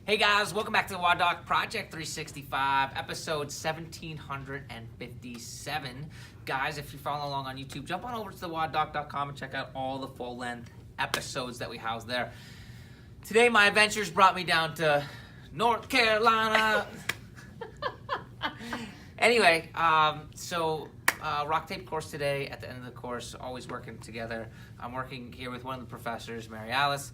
Hey guys, welcome back to the WODdoc Project 365, episode 1757. Guys, if you're following along on YouTube, jump on over to the WODdoc.com and check out all the full-length episodes that we house there. Today, my adventures brought me down to North Carolina. Anyway, rock tape course today. At the end of the course, always working together. I'm working here with one of the professors, Mary Alice,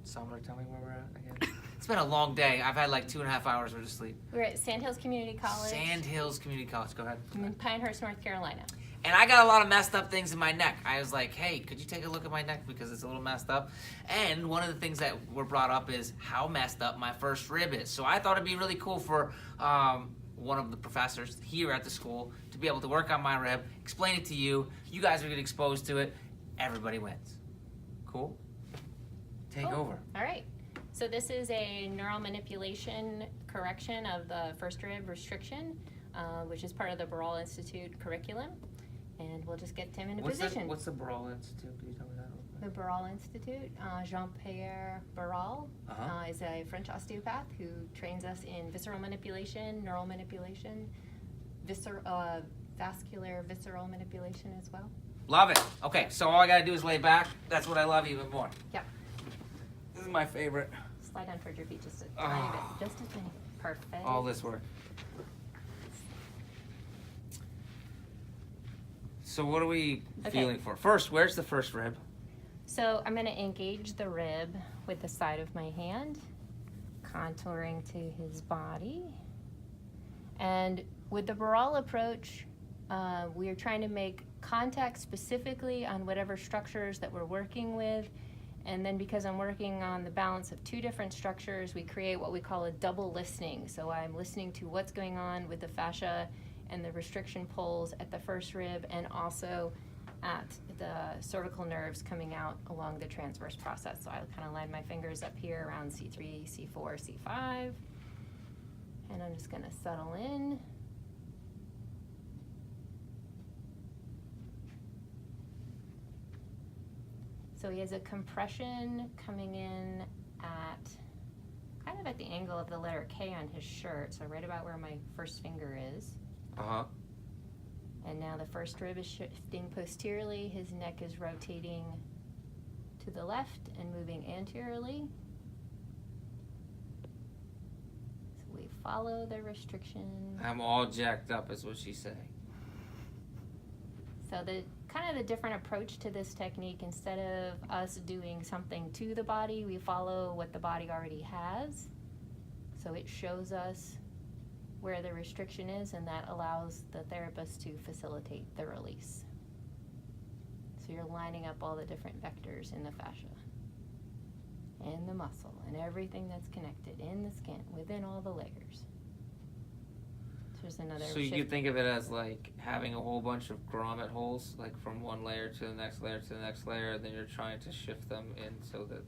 Summer, tell me where we're at again. It's been a long day. I've had like 2.5 hours worth of sleep. We're at Sandhills Community College. Sandhills Community College. Go ahead. In Pinehurst, North Carolina. And I got a lot of messed up things in my neck. I was like, hey, could you take a look at my neck because it's a little messed up? And one of the things that were brought up is how messed up my first rib is. So I thought it'd be really cool for one of the professors here at the school to be able to work on my rib, explain it to you. You guys are get exposed to it. Everybody wins. Cool? Take over. All right. So this is a neural manipulation correction of the first rib restriction, which is part of the Barral Institute curriculum. And we'll just get Tim into position. What's the Barral Institute? Can you tell me that? The Barral Institute, Jean-Pierre Barral is a French osteopath who trains us in visceral manipulation, neural manipulation, vascular visceral manipulation as well. Love it. Okay, so all I gotta do is lay back. That's what I love even more. Yep. This is my favorite. Slide down towards your feet just a tiny bit. Just a tiny. Perfect. All this work. So what are we feeling for? First, where's the first rib? So I'm going to engage the rib with the side of my hand, contouring to his body. And with the Barral approach, we are trying to make contact specifically on whatever structures that we're working with. And then because I'm working on the balance of two different structures, we create what we call a double listening. So I'm listening to what's going on with the fascia and the restriction poles at the first rib and also at the cervical nerves coming out along the transverse process. So I'll kind of line my fingers up here around C3, C4, C5. And I'm just going to settle in. So he has a compression coming in at kind of at the angle of the letter K on his shirt, so right about where my first finger is. Uh-huh. And now the first rib is shifting posteriorly. His neck is rotating to the left and moving anteriorly. So we follow the restriction. I'm all jacked up is what she's saying. So the kind of the different approach to this technique, instead of us doing something to the body, we follow what the body already has. So it shows us where the restriction is, and that allows the therapist to facilitate the release. So you're lining up all the different vectors in the fascia, in the muscle, and everything that's connected in the skin, within all the layers. There's another so you could think of it as like having a whole bunch of grommet holes, like from one layer to the next layer to the next layer, and then you're trying to shift them in so that...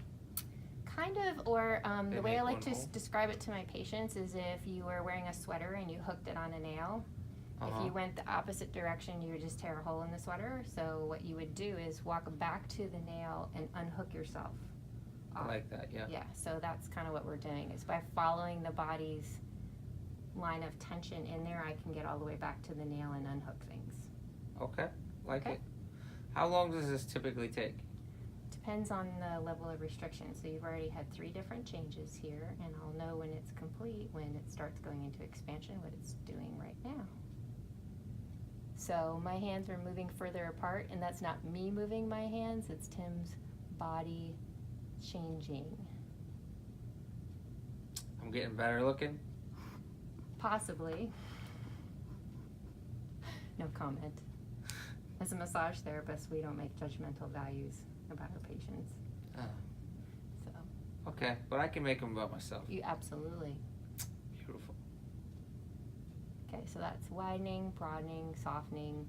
Kind of, or the way I like to hole. describe it to my patients is if you were wearing a sweater and you hooked it on a nail, if you went the opposite direction, you would just tear a hole in the sweater. So what you would do is walk back to the nail and unhook yourself off. I like that, yeah. Yeah, so that's kind of what we're doing, is by following the body's line of tension in there, I can get all the way back to the nail and unhook things. Okay, like it. How long does this typically take? Depends on the level of restriction. So you've already had 3 different changes here, and I'll know when it's complete, when it starts going into expansion, what it's doing right now. So my hands are moving further apart, and that's not me moving my hands, it's Tim's body changing. I'm getting better looking? Possibly. No comment. As a massage therapist, we don't make judgmental values about our patients. Oh. So. Okay, but I can make them about myself. You absolutely. Beautiful. Okay, so that's widening, broadening, softening.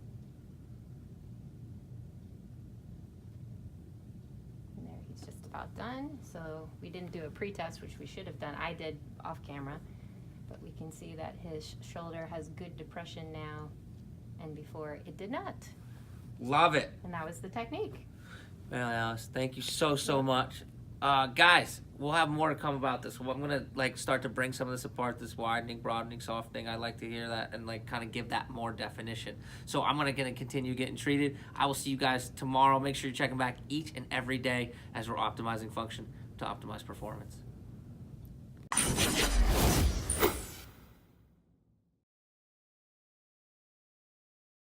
And there, he's just about done. So we didn't do a pre-test, which we should have done. I did off camera, but we can see that his shoulder has good depression now, and before it did not. Love it. And that was the technique. Well, Alice, thank you so much. Guys, we'll have more to come about this. I'm gonna like start to bring some of this apart, this widening, broadening, softening. I like to hear that and like kind of give that more definition. So I'm gonna continue getting treated. I will see you guys tomorrow. Make sure you're checking back each and every day as we're optimizing function to optimize performance.